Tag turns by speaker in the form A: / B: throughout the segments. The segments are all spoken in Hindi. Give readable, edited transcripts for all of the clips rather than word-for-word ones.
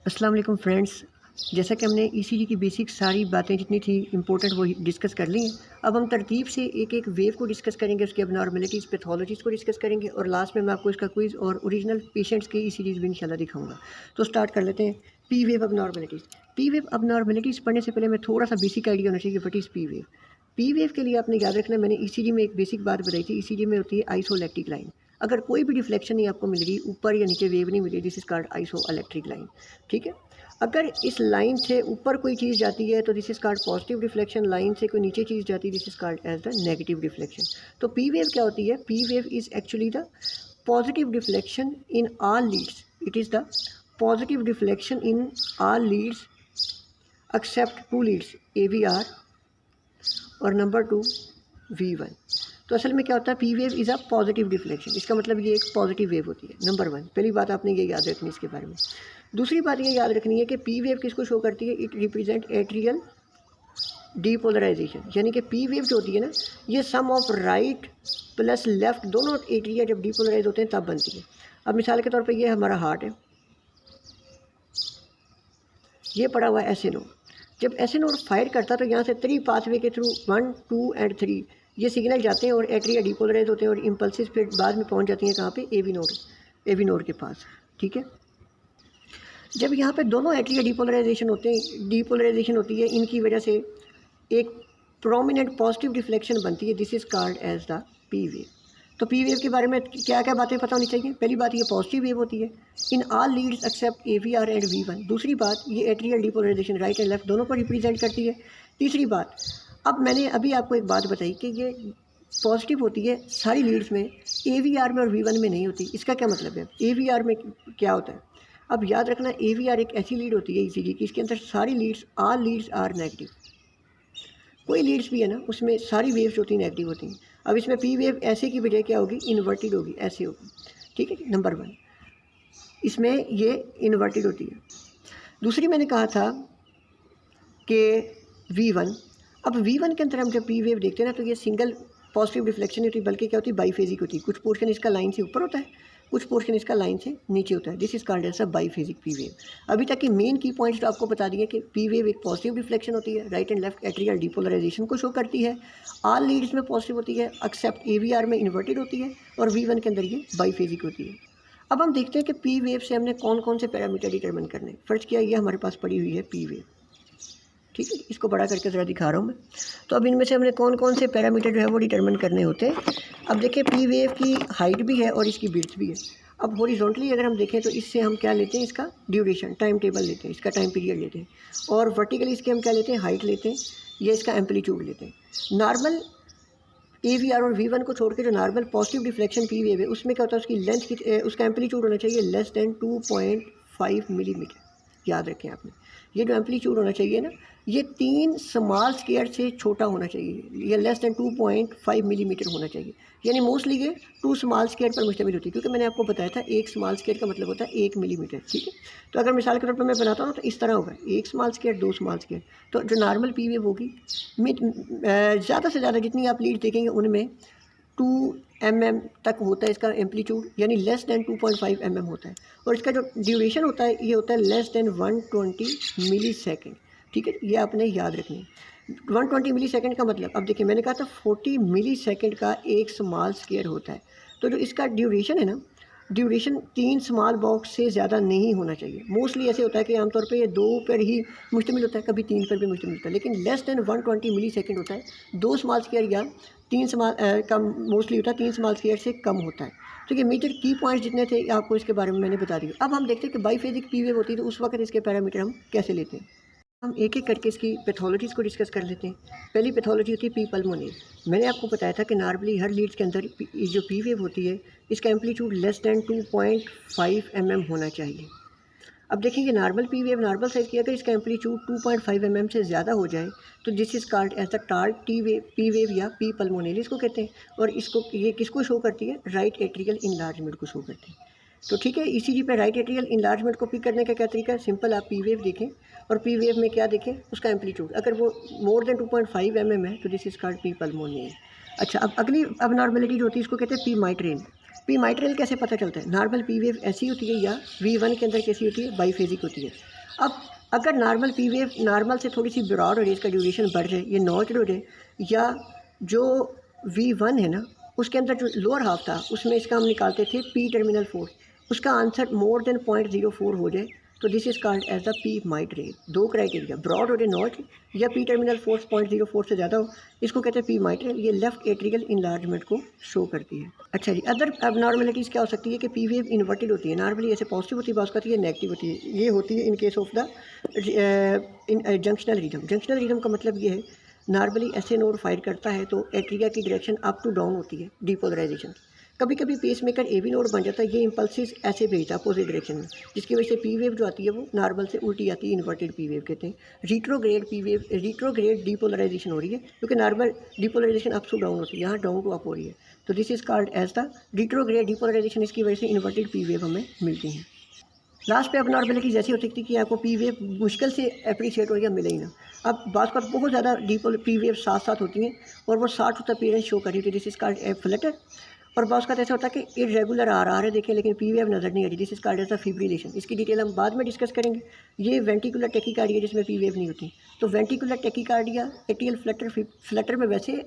A: अस्सलाम वालेकुम फ्रेंड्स। जैसा कि हमने ईसीजी की बेसिक सारी बातें जितनी थी इंपॉर्टेंट वो डिस्कस कर ली हैं। अब हम तरतीब से एक एक वेव को डिस्कस करेंगे, उसकी अबनॉर्मलिटीज़, पैथोलॉजीज़ को डिस्कस करेंगे और लास्ट में मैं आपको इसका क्विज़ और ओरिजिनल पेशेंट्स के ईसीजीज़ भी इंशाल्लाह दिखाऊंगा। तो स्टार्ट कर लेते हैं। P wave abnormalities. P wave abnormalities पढ़ने से पहले हमें थोड़ा सा बेसिक आइडिया होना चाहिए what is P wave. P wave के लिए आपने याद रखना है, मैंने ईसीजी में एक बेसिक बात बताई थी। ईसीजी में होती है आइसोइलेक्ट्रिक लाइन। अगर कोई भी डिफ्लेक्शन नहीं आपको मिल रही, ऊपर या नीचे वेव नहीं मिल रही, this is called isoelectric line. ठीक है। अगर इस लाइन से ऊपर कोई चीज़ जाती है तो this is called positive deflection. Line से कोई नीचे चीज़ जाती है, this is called as the negative deflection. तो पी वेव क्या होती है? P wave is actually the positive deflection in all leads. It is the positive deflection in all leads except two leads, A V R और नंबर 2 V1। तो असल में क्या होता है? P wave is a positive deflection. इसका मतलब ये एक पॉजिटिव वेव होती है। नंबर 1 पहली बात आपने ये याद रखनी है इसके बारे में। दूसरी बात ये याद रखनी है कि पी वेव किसको शो करती है? It represent atrial depolarisation. यानी कि पी वेव जो होती है ना, ये सम ऑफ राइट प्लस लेफ्ट दोनों एट्रिया जब डीपोलराइज होते हैं तब बनती है। अब मिसाल के तौर पर ये हमारा हार्ट है, ये पड़ा हुआ है SNO। जब SNO फायर करता है तो यहाँ से 3 पाथवे के थ्रू 1, 2 एंड 3 ये सिग्नल जाते हैं और एट्रिया डीपोलराइज होते हैं और इम्पल्सिस फिर बाद में पहुँच जाती हैं कहाँ पे? AV नोड के पास। ठीक है। जब यहाँ पे दोनों एट्रिया डीपोलराइजेशन होती है, इनकी वजह से एक प्रोमिनेंट पॉजिटिव डिफ्लेक्शन बनती है। This is called as the P wave. तो पी वेव के बारे में क्या क्या बातें पता होनी चाहिए? पहली बात, ये पॉजिटिव वेव होती है in all leads except AVR and V1। दूसरी बात, ये atrial depolarisation right and left दोनों को रिप्रेजेंट करती है। तीसरी बात, अब मैंने अभी आपको एक बात बताई कि ये पॉजिटिव होती है सारी लीड्स में, AVR में और V1 में नहीं होती। इसका क्या मतलब है? AVR में क्या होता है? अब याद रखना, AVR एक ऐसी लीड होती है ECG की, इसके अंदर सारी leads, all leads are negative. कोई लीड्स भी है ना, उसमें सारी वेव्स होती हैं नेगेटिव होती हैं। अब इसमें पी वेव ऐसे की बजाय क्या होगी? इन्वर्टेड होगी, ऐसे होगी। ठीक है, नंबर 1 इसमें ये इन्वर्टेड होती है। दूसरी मैंने कहा था कि V1। अब V1 के अंदर हम जब पी वेव देखते हैं ना, तो ये सिंगल पॉजिटिव डिफ्लेक्शन होती है, बल्कि क्या होती है? बाईफेजिक होती है। कुछ पोर्शन इसका लाइन से ऊपर होता है, कुछ पोर्शन इसका लाइन से नीचे होता है। This is called as a biphasic P wave. अभी तक के मेन की पॉइंट्स तो आपको बता दिए कि पी वेव एक पॉजिटिव डिफ्लेक्शन होती है, right and left atrial depolarisation को शो करती है, ऑल लीड्स में पॉजिटिव होती है एक्सेप्ट AVR में इन्वर्टेड होती है और V1 के अंदर ये बाईफेजिक होती है। अब हम देखते हैं कि पी वेव से हमने कौन कौन से पैरामीटर डिटरमिन करने। फर्स्ट किया, ये हमारे पास पड़ी हुई है पी वेव। ठीक है, इसको बड़ा करके ज़रा दिखा रहा हूँ मैं। तो अब इनमें से हमने कौन कौन से पैरामीटर जो है वो डिटरमिन करने होते हैं। अब देखिए, पी वेव की हाइट भी है और इसकी विड्थ भी है। अब हॉरिजॉन्टली अगर हम देखें तो इससे हम क्या लेते हैं? इसका ड्यूरेशन, टाइम टेबल लेते हैं, इसका टाइम पीरियड लेते हैं। और वर्टिकली इसके हम क्या लेते हैं? हाइट लेते हैं, ये इसका एम्पलीट्यूड लेते हैं। नॉर्मल AVR और V1 को छोड़ के जो normal positive deflection P wave है, उसमें क्या होता है? उसकी लेंथ की उसका एम्पलीट्यूड होना चाहिए लेस देन 2.5 मिलीमीटर। याद रखें आपने, ये जो एम्पलीट्यूड होना चाहिए ना, ये 3 स्मॉल स्केयर से छोटा होना चाहिए। ये लेस देन 2.5 मिलीमीटर होना चाहिए। यानी मोस्टली ये 2 स्मॉल स्केयर पर मुश्तमिल होती है, क्योंकि मैंने आपको बताया था 1 स्मॉल स्केयर का मतलब होता है 1 मिलीमीटर। ठीक है। तो अगर मिसाल के तौर पर मैं बनाता हूँ तो इस तरह होगा, 1 स्मॉल स्केयर, 2 स्मॉल स्केयर। तो जो नॉर्मल पी वेव होगी, ज़्यादा से ज़्यादा जितनी आप लीड देखेंगे उनमें 2 mm तक होता है इसका एम्पलीट्यूड, यानी लेस देन 2.5 mm होता है। और इसका जो ड्यूरेशन होता है, ये होता है लेस देन 120 मिली सेकेंड। ठीक है, ये आपने याद रखनी है। 120 मिली सेकेंड का मतलब, अब देखिए मैंने कहा था 40 मिली सेकेंड का एक स्मॉल स्केयर होता है। तो जो इसका ड्यूरेशन है ना, ड्यूरेशन 3 स्मॉल बॉक्स से ज़्यादा नहीं होना चाहिए। मोस्टली ऐसे होता है कि आमतौर पे ये 2 पर ही मुश्तमिल होता है, कभी 3 पर भी मुश्तमिल होता है, लेकिन लेस देन 120 मिली सेकेंड होता है। 2 स्मॉल स्केयर या 3 स्मॉल कम मोस्टली होता है, 3 स्मॉल स्केयर से कम होता है। तो ये मेजर की पॉइंट्स जितने थे आपको इसके बारे में मैंने बता दिया। अब हम देखते हैं कि बाईफेजिक पी वेव होती है तो उस वक्त इसके पैरामीटर हम कैसे लेते हैं। हम एक एक करके इसकी पैथोलॉजीज़ को डिस्कस कर लेते हैं। पहली पैथोलॉजी होती है पी पल्मोनरी। मैंने आपको बताया था कि नॉर्मली हर लीड्स के अंदर जो पी वेव होती है, इसका एम्पलीट्यूड लेस देन 2.5 mm होना चाहिए। अब देखेंगे normal P wave normal size की, अगर इसका एम्पलीट्यूड 2.5 mm से ज़्यादा हो जाए तो this is called as the tall P wave या पी पल्मोनरी इसको कहते हैं। और इसको ये किसको शो करती है? राइट एट्रियल इनलार्जमेंट को शो करती है। तो ठीक है, ECG पे राइट एट्रियल इनलार्जमेंट को पिक करने का क्या तरीका है? सिंपल, आप पी वेव देखें और पी वेव में क्या देखें? उसका एम्पलीट्यूड। अगर वो मोर देन 2.5 mm है तो this is called P pulmonary. अच्छा, अब अगली अब नॉर्मेलिटी जो होती है इसको कहते हैं पी माइट्रेन। पी माइट्रल कैसे पता चलता है? नॉर्मल पी वेव ऐसी होती है या V1 के अंदर कैसी होती है? बाईफेजिक होती है। अब अगर नॉर्मल पी वेव नॉर्मल से थोड़ी सी ब्रॉड हो जाए, इसका ड्यूरेशन बढ़ जाए, ये नॉच हो जाए, या जो V1 है ना उसके अंदर जो लोअर हाफ था उसमें इसका हम निकालते थे पी टर्मिनल फोर्स, उसका आंसर मोर देन 0.04 हो जाए तो this is called as the P mitrale. दो क्राइटेरिया, ब्रॉड हो जाए नॉच या पी टर्मिनल फोर्स 0.04 से ज़्यादा हो, इसको कहते हैं पी माइट रे। ये लेफ्ट एट्रियल इनलार्जमेंट को शो करती है। अच्छा जी, अदर एबनॉर्मलिटीज़ क्या हो सकती है कि पी वेव इन्वर्टेड होती है। नॉर्मली ऐसे पॉजिटिव होती है, बात करती है नेगेटिव होती है। ये होती है in case of the junctional rhythm. Junctional rhythm का मतलब ये है नॉर्मली ऐसे नोड फायर करता है तो एट्रिया की डायरेक्शन अप टू डाउन होती है, डीपोलराइजेशन। कभी कभी pacemaker A V node बन जाता है, ये इंपल्सिस ऐसे भेजता है अपोजिट डायरेक्शन में, जिसकी वजह से पी वेव जो आती है वो नॉर्मल से उल्टी आती है, इन्वर्टेड पी वेव कहते हैं। Retrograde P wave, retrograde depolarisation हो रही है क्योंकि normal depolarisation up to down होती है, यहाँ डाउन टू अप हो रही है, तो this is called as the retrograde depolarisation. इसकी वजह से इन्वर्टेड पी वेव हमें मिलती हैं। लास्ट पे एबनॉर्मलिटीज़ ऐसी होती थी कि आपको पी वेव मुश्किल से अप्रिशिएट हो या मिले ही ना। अब बात कर बहुत ज़्यादा डीपोल पी वेव साथ साथ होती हैं और वो 60 अपीयरेंस शो कर रही थी, this is called a Flutter. और बात का ऐसा होता है कि इरेगुलर आ रहा है देखें लेकिन पी वेव नज़र नहीं आ रही, this is called as the fibrillation. इसकी डिटेल हम बाद में डिस्कस करेंगे। ये वेंटिकुलर टेकिकार्डिया जिसमें पी वेव नहीं होती। तो वेंटिकुलर टेकिकार्डिया एट्रियल फ्लटर में वैसे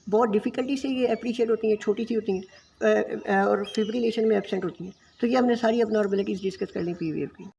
A: बहुत डिफ़िकल्टी से ये अप्रिशिएट होती हैं, छोटी सी होती हैं और फिब्रिलेशन में एब्सेंट होती हैं। तो ये हमने सारी एबनॉर्मलिटीज़ डिस्कस कर ली पी वेव की।